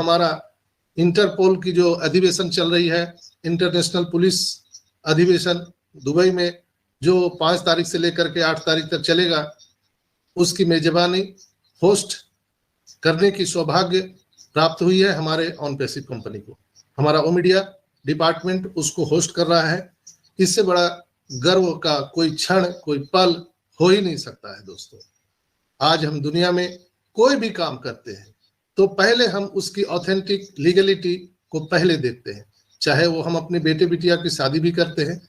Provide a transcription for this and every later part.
हमारा इंटरपोल की जो अधिवेशन चल रही है, इंटरनेशनल पुलिस अधिवेशन दुबई में, जो 5 तारीख से लेकर के 8 तारीख तक चलेगा, उसकी मेजबानी होस्ट करने की सौभाग्य प्राप्त हुई है हमारे ऑन पैसिव कंपनी को। हमारा ओमीडिया डिपार्टमेंट उसको होस्ट कर रहा है। इससे बड़ा गर्व का कोई क्षण, कोई पल हो ही नहीं सकता है दोस्तों। आज हम दुनिया में कोई भी काम करते हैं तो पहले हम उसकी ऑथेंटिक लीगलिटी को पहले देखते हैं। चाहे वो हम अपने बेटे बिटिया की शादी भी करते हैं,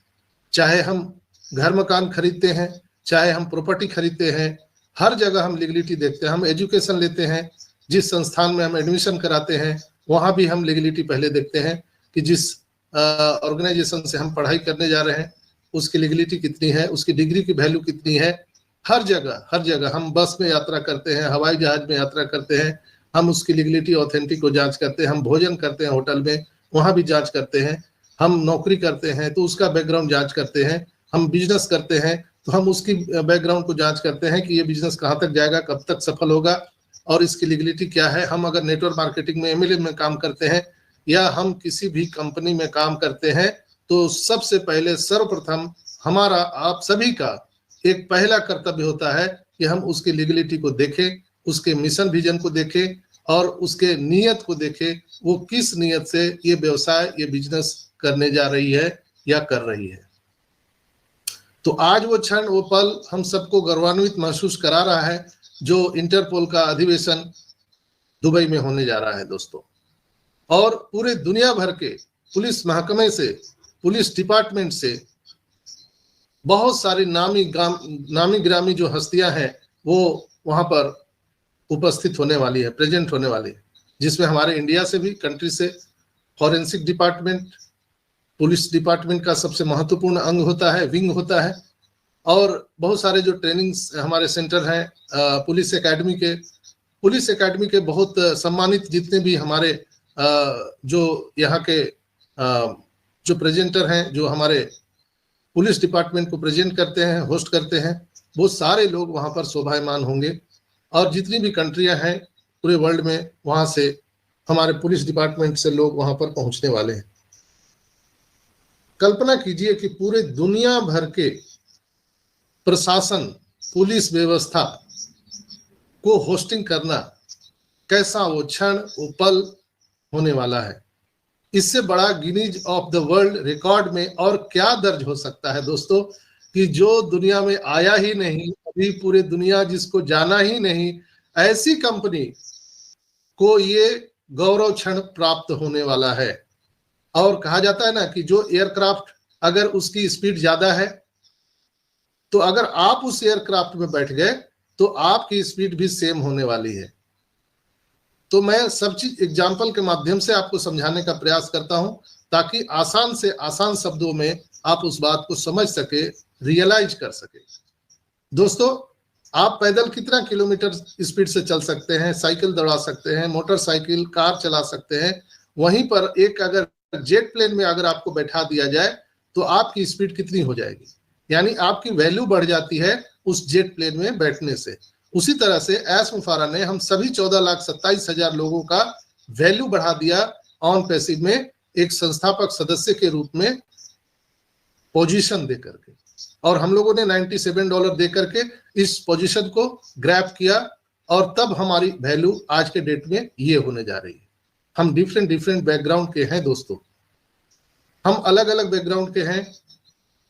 चाहे हम घर मकान खरीदते हैं, चाहे हम प्रॉपर्टी खरीदते हैं, हर जगह हम लीगलिटी देखते हैं। हम एजुकेशन लेते हैं, जिस संस्थान में हम एडमिशन कराते हैं वहां भी हम लीगलिटी पहले देखते हैं कि जिस ऑर्गेनाइजेशन से हम पढ़ाई करने जा रहे हैं उसकी लीगलिटी कितनी है, उसकी डिग्री की वैल्यू कितनी है। हर जगह हम बस में यात्रा करते हैं, हवाई जहाज में यात्रा करते हैं, हम उसकी लीगलिटी ऑथेंटिक को जांच करते हैं। हम भोजन करते हैं होटल में, वहां भी जांच करते हैं। हम नौकरी करते हैं तो उसका बैकग्राउंड जांच करते हैं। हम बिजनेस करते हैं तो हम उसकी बैकग्राउंड को जांच करते हैं कि ये बिजनेस कहाँ तक जाएगा, कब तक सफल होगा और इसकी लीगलिटी क्या है। हम अगर नेटवर्क मार्केटिंग में, एमएलएम में काम करते हैं या हम किसी भी कंपनी में काम करते हैं तो सबसे पहले सर्वप्रथम हमारा, आप सभी का एक पहला कर्तव्य होता है कि हम उसकी लीगलिटी को देखें, उसके मिशन विजन को देखें और उसके नियत को देखें। वो किस नियत से ये व्यवसाय, ये बिजनेस करने जा रही है या कर रही है। तो आज वो क्षण, वो पल हम सबको गौरवान्वित महसूस करा रहा है जो इंटरपोल का अधिवेशन दुबई में होने जा रहा है दोस्तों। और पूरे दुनिया भर के पुलिस महकमे से, पुलिस डिपार्टमेंट से बहुत सारी नामी गिरामी जो हस्तियां हैं वो वहां पर उपस्थित होने वाली है, प्रेजेंट होने वाली है, जिसमें हमारे इंडिया से भी, कंट्री से फॉरेंसिक डिपार्टमेंट, पुलिस डिपार्टमेंट का सबसे महत्वपूर्ण अंग होता है, विंग होता है। और बहुत सारे जो ट्रेनिंग्स हमारे सेंटर हैं, पुलिस एकेडमी के बहुत सम्मानित जितने भी हमारे जो यहाँ के जो प्रेजेंटर हैं, जो हमारे पुलिस डिपार्टमेंट को प्रेजेंट करते हैं, होस्ट करते हैं, वो सारे लोग वहां पर शोभायमान होंगे। और जितनी भी कंट्रियां हैं पूरे वर्ल्ड में, वहां से हमारे पुलिस डिपार्टमेंट से लोग वहां पर पहुंचने वाले हैं। कल्पना कीजिए कि पूरे दुनिया भर के प्रशासन, पुलिस व्यवस्था को होस्टिंग करना, कैसा वो क्षण, वो पल होने वाला है। इससे बड़ा Guinness of the world record में और क्या दर्ज हो सकता है दोस्तों, कि जो दुनिया में आया ही नहीं, अभी पूरे दुनिया जिसको जाना ही नहीं, ऐसी कंपनी को ये गौरव क्षण प्राप्त होने वाला है। और कहा जाता है ना कि जो एयरक्राफ्ट अगर उसकी स्पीड ज्यादा है तो अगर आप उस एयरक्राफ्ट में बैठ गए तो आपकी स्पीड भी सेम होने वाली है। तो मैं सब चीज एग्जाम्पल के माध्यम से आपको समझाने का प्रयास करता हूं ताकि आसान से आसान शब्दों में आप उस बात को समझ सके, रियलाइज कर सके। दोस्तों, आप पैदल कितना किलोमीटर स्पीड से चल सकते हैं, साइकिल दौड़ा सकते हैं, मोटरसाइकिल, कार चला सकते हैं। वहीं पर एक अगर जेट प्लेन में अगर आपको बैठा दिया जाए तो आपकी स्पीड कितनी हो जाएगी, यानी आपकी वैल्यू बढ़ जाती है उस जेट प्लेन में बैठने से। उसी तरह से एस मुफारा ने हम सभी 14,27,000 लोगों का वैल्यू बढ़ा दिया ऑन पैसिव में, एक संस्थापक सदस्य के रूप में पोजीशन दे करके। और हम लोगों ने $97 दे करके इस पोजीशन को ग्रैब किया और तब हमारी वैल्यू आज के डेट में ये होने जा रही है। हम डिफरेंट बैकग्राउंड के हैं दोस्तों, हम अलग अलग बैकग्राउंड के हैं।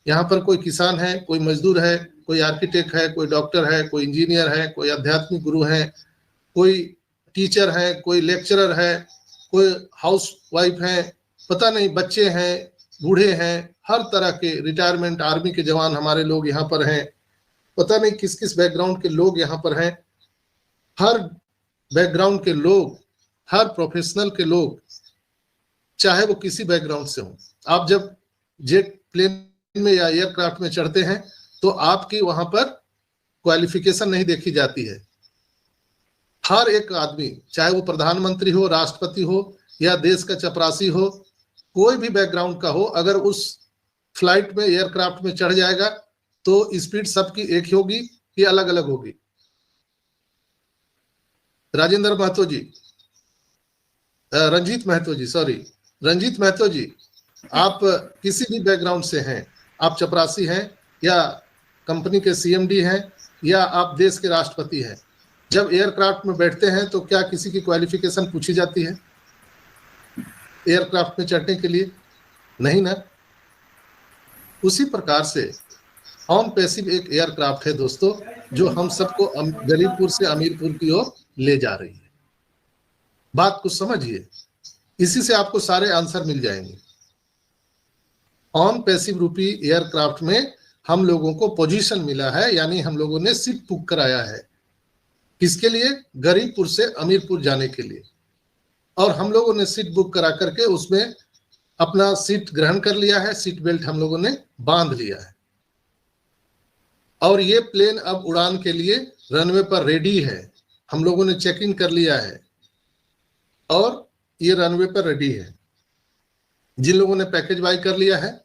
यहाँ पर कोई किसान है, कोई मजदूर है, कोई आर्किटेक्ट है, कोई डॉक्टर है, कोई इंजीनियर है, कोई आध्यात्मिक गुरु है, कोई टीचर है, कोई लेक्चरर है, कोई हाउस वाइफ है, पता नहीं बच्चे हैं, बूढ़े हैं, हर तरह के रिटायरमेंट आर्मी के जवान हमारे लोग यहाँ पर हैं, पता नहीं किस किस बैकग्राउंड के लोग यहाँ पर हैं। हर बैकग्राउंड के लोग, हर प्रोफेशनल के लोग, चाहे वो किसी बैकग्राउंड से हो, आप जब जेट प्लेन में या एयरक्राफ्ट में चढ़ते हैं तो आपकी वहां पर क्वालिफिकेशन नहीं देखी जाती है। हर एक आदमी, चाहे वो प्रधानमंत्री हो, राष्ट्रपति हो या देश का चपरासी हो, कोई भी बैकग्राउंड का हो, अगर उस फ्लाइट में, एयरक्राफ्ट में चढ़ जाएगा तो स्पीड सबकी एक ही होगी कि अलग अलग होगी। राजेंद्र महतो जी, रंजीत महतो जी, सॉरी, रंजीत महतो जी, आप किसी भी बैकग्राउंड से हैं, आप चपरासी हैं या कंपनी के सीएमडी हैं या आप देश के राष्ट्रपति हैं, जब एयरक्राफ्ट में बैठते हैं तो क्या किसी की क्वालिफिकेशन पूछी जाती है एयरक्राफ्ट में चढ़ने के लिए? नहीं ना। उसी प्रकार से ऑन पैसिव एक एयरक्राफ्ट है दोस्तों, जो हम सबको गरीबपुर से अमीरपुर की ओर ले जा रही है। बात को समझिए, इसी से आपको सारे आंसर मिल जाएंगे। ऑन पैसिव रूपी एयरक्राफ्ट में हम लोगों को पोजीशन मिला है, यानी हम लोगों ने सीट बुक कराया है। किसके लिए? गरीबपुर से अमीरपुर जाने के लिए। और हम लोगों ने सीट बुक करा करके उसमें अपना सीट ग्रहण कर लिया है, सीट बेल्ट हम लोगों ने बांध लिया है, और ये प्लेन अब उड़ान के लिए रनवे पर रेडी है। हम लोगों ने चेक इन कर लिया है और ये रनवे पर रेडी है। जिन लोगों ने पैकेज बाय कर लिया है,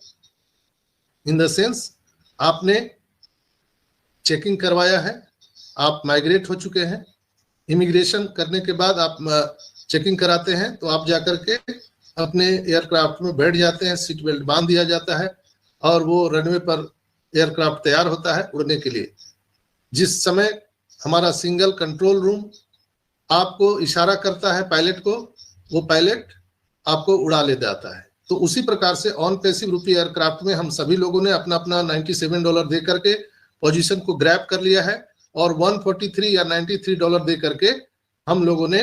इन द सेंस आपने चेकिंग करवाया है, आप माइग्रेट हो चुके हैं, इमिग्रेशन करने के बाद आप चेकिंग कराते हैं, तो आप जाकर के अपने एयरक्राफ्ट में बैठ जाते हैं, सीट बेल्ट बांध दिया जाता है और वो रनवे पर एयरक्राफ्ट तैयार होता है उड़ने के लिए। जिस समय हमारा सिंगल कंट्रोल रूम आपको इशारा करता है पायलट को, वो पायलट आपको उड़ा ले जाता है। तो उसी प्रकार से ऑन पैसिव रूपी एयरक्राफ्ट में हम सभी लोगों ने अपना अपना $97 दे करके पोजीशन को ग्रैब कर लिया है और 143 या $93 दे करके हम लोगों ने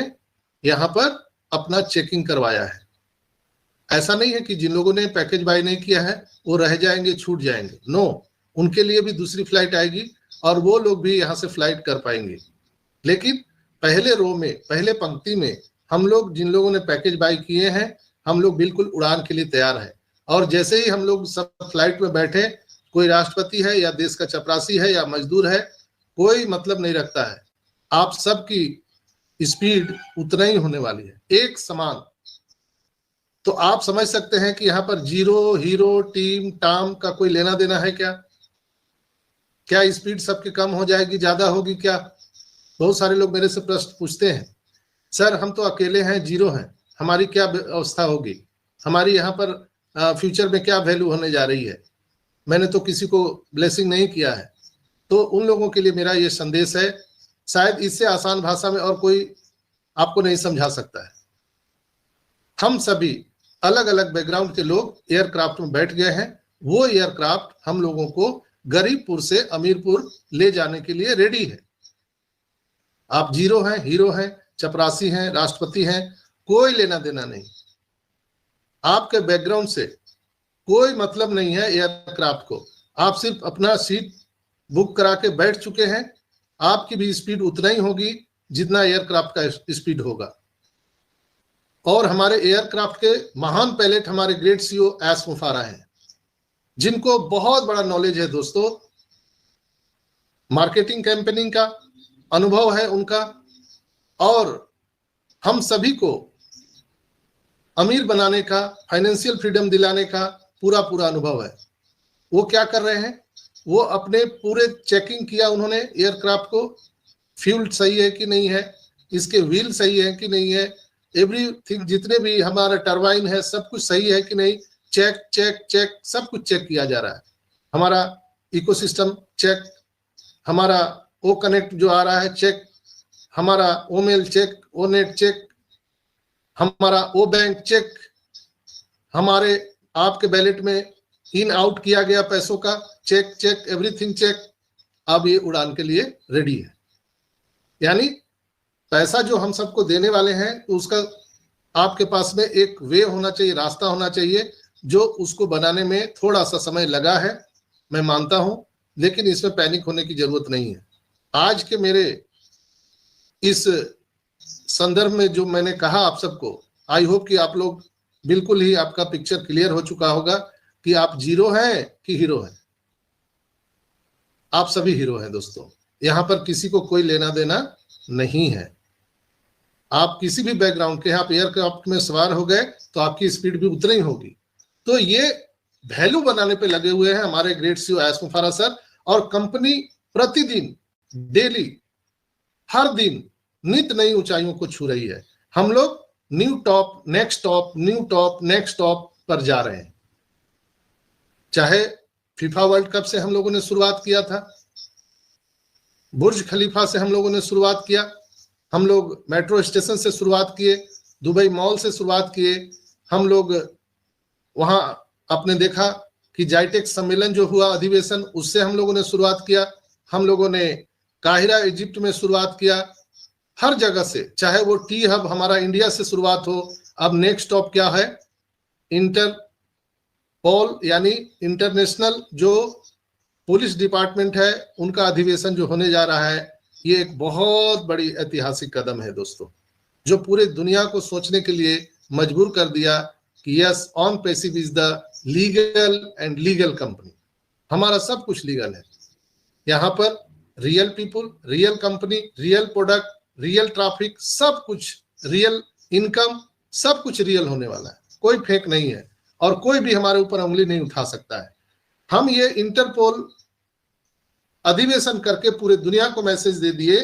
यहाँ पर अपना चेकिंग करवाया है। ऐसा नहीं है कि जिन लोगों ने पैकेज बाय नहीं किया है वो रह जाएंगे, छूट जाएंगे। नो, उनके लिए भी दूसरी फ्लाइट आएगी और वो लोग भी यहाँ से फ्लाइट कर पाएंगे। लेकिन पहले रो में, पहले पंक्ति में हम लोग, जिन लोगों ने पैकेज बाय किए हैं, हम लोग बिल्कुल उड़ान के लिए तैयार हैं। और जैसे ही हम लोग सब फ्लाइट में बैठे, कोई राष्ट्रपति है या देश का चपरासी है या मजदूर है, कोई मतलब नहीं रखता है। आप सबकी स्पीड उतना ही होने वाली है, एक समान। तो आप समझ सकते हैं कि यहाँ पर जीरो, हीरो, टीम, टाम का कोई लेना देना है क्या? क्या स्पीड सबकी कम हो जाएगी, ज्यादा होगी क्या? बहुत सारे लोग मेरे से प्रश्न पूछते हैं, सर हम तो अकेले हैं, जीरो हैं, हमारी क्या अवस्था होगी, हमारी यहाँ पर फ्यूचर में क्या वैल्यू होने जा रही है? मैंने तो किसी को ब्लेसिंग नहीं किया है। तो उन लोगों के लिए मेरा ये संदेश है, शायद इससे आसान भाषा में और कोई आपको नहीं समझा सकता है। हम सभी अलग अलग बैकग्राउंड के लोग एयरक्राफ्ट में बैठ गए हैं। वो एयरक्राफ्ट हम लोगों को गरीबपुर से अमीरपुर ले जाने के लिए रेडी है। आप जीरो हैं, हीरो हैं, चपरासी हैं, राष्ट्रपति हैं, कोई लेना देना नहीं। आपके बैकग्राउंड से कोई मतलब नहीं है एयरक्राफ्ट को। आप सिर्फ अपना सीट बुक करा के बैठ चुके हैं। आपकी भी स्पीड उतना ही होगी जितना एयरक्राफ्ट का स्पीड होगा। और हमारे एयरक्राफ्ट के महान पायलट हमारे ग्रेट सीईओ एस मुफारा हैं, जिनको बहुत बड़ा नॉलेज है दोस्तों। मार्केटिंग कैंपेनिंग का अनुभव है उनका, और हम सभी को अमीर बनाने का, फाइनेंशियल फ्रीडम दिलाने का पूरा पूरा अनुभव है। वो क्या कर रहे हैं, वो अपने पूरे चेकिंग किया उन्होंने एयरक्राफ्ट को, फ्यूल सही है कि नहीं है, इसके व्हील सही है कि नहीं है, एवरीथिंग, जितने भी हमारा टरबाइन है सब कुछ सही है कि नहीं, चेक चेक चेक, सब कुछ चेक किया जा रहा है। हमारा इकोसिस्टम चेक, हमारा ओ कनेक्ट जो आ रहा है चेक, हमारा ओ मेल चेक, ओ नेट चेक, हमारा ओ बैंक चेक, हमारे आपके बैलेट में इन आउट किया गया पैसों का चेक चेक, एवरीथिंग चेक। अब ये उड़ान के लिए रेडी है। यानी पैसा जो हम सबको देने वाले हैं, तो उसका आपके पास में एक वे होना चाहिए, रास्ता होना चाहिए, जो उसको बनाने में थोड़ा सा समय लगा है, मैं मानता हूं, लेकिन इसमें पैनिक होने की जरूरत नहीं है। आज के मेरे इस संदर्भ में जो मैंने कहा आप सबको, आई होप कि आप लोग बिल्कुल ही, आपका पिक्चर क्लियर हो चुका होगा कि आप जीरो हैं कि हीरो हैं। आप सभी हीरो हैं दोस्तों, यहां पर किसी को कोई लेना देना नहीं है। आप किसी भी बैकग्राउंड के, आप एयरक्राफ्ट में सवार हो गए तो आपकी स्पीड भी उतनी ही होगी। तो ये वैल्यू बनाने पे लगे हुए हैं हमारे ग्रेट सीईओ एस मुफारा सर, और कंपनी प्रतिदिन, डेली, हर दिन नित नई ऊंचाइयों को छू रही है। हम लोग new top, next top, new top, next top पर जा रहे हैं। चाहे फीफा वर्ल्ड कप से हम लोगों ने शुरुआत किया था, बुर्ज खलीफा से हम लोगों ने शुरुआत किया, हम लोग मेट्रो स्टेशन से शुरुआत किए, दुबई मॉल से शुरुआत किए, हम लोग वहां आपने देखा कि जाइटेक सम्मेलन जो हुआ अधिवेशन, उससे हम लोगों ने शुरुआत किया, हम लोगों ने काहिरा इजिप्ट में शुरुआत किया, हर जगह से, चाहे वो टी हब हमारा इंडिया से शुरुआत हो। अब नेक्स्ट स्टॉप क्या है? इंटरपोल यानी इंटरनेशनल जो पुलिस डिपार्टमेंट है, उनका अधिवेशन जो होने जा रहा है, ये एक बहुत बड़ी ऐतिहासिक कदम है दोस्तों, जो पूरे दुनिया को सोचने के लिए मजबूर कर दिया कि yes, on passive is the legal and legal company. हमारा सब कुछ लीगल है यहाँ पर, real people, real company, real product, real traffic, सब कुछ रियल, इनकम, सब कुछ रियल होने वाला है, कोई फेक नहीं है और कोई भी हमारे ऊपर उंगली नहीं उठा सकता है। हम ये इंटरपोल अधिवेशन करके पूरे दुनिया को मैसेज दे दिए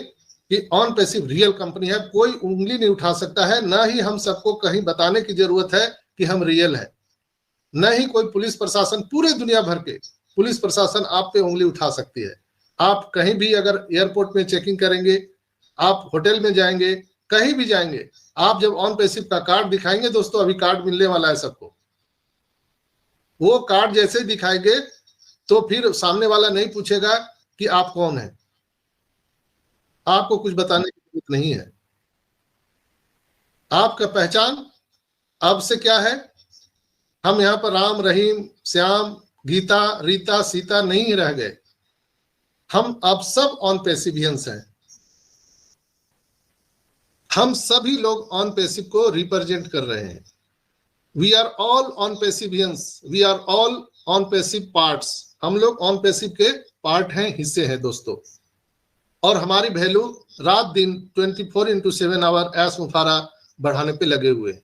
कि ऑन पैसिव रियल कंपनी है, कोई उंगली नहीं उठा सकता है, ना ही हम सबको कहीं बताने की जरूरत है कि हम रियल है, न ही कोई पुलिस प्रशासन, पूरे दुनिया भर के पुलिस प्रशासन आप पे उंगली उठा सकती है। आप कहीं भी अगर एयरपोर्ट में चेकिंग करेंगे, आप होटल में जाएंगे, कहीं भी जाएंगे, आप जब ऑन पैसिव का कार्ड दिखाएंगे दोस्तों, अभी कार्ड मिलने वाला है सबको, वो कार्ड जैसे दिखाएंगे तो फिर सामने वाला नहीं पूछेगा कि आप कौन हैं, आपको कुछ बताने की जरूरत नहीं है। आपका पहचान अब से क्या है? हम यहाँ पर राम, रहीम, श्याम, गीता, रीता, सीता नहीं रह गए, हम अब सब ऑन पैसिवियंस हैं। हम सभी लोग ऑन पैसिव को रिप्रेजेंट कर रहे हैं। वी आर ऑल ऑन पैसिवियंस, we are all on passive parts. हम लोग ऑन पैसिव के पार्ट हैं, हिस्से हैं दोस्तों, और हमारी वैल्यू रात दिन 24/7 आवर ऐश मुफारा बढ़ाने पे लगे हुए हैं।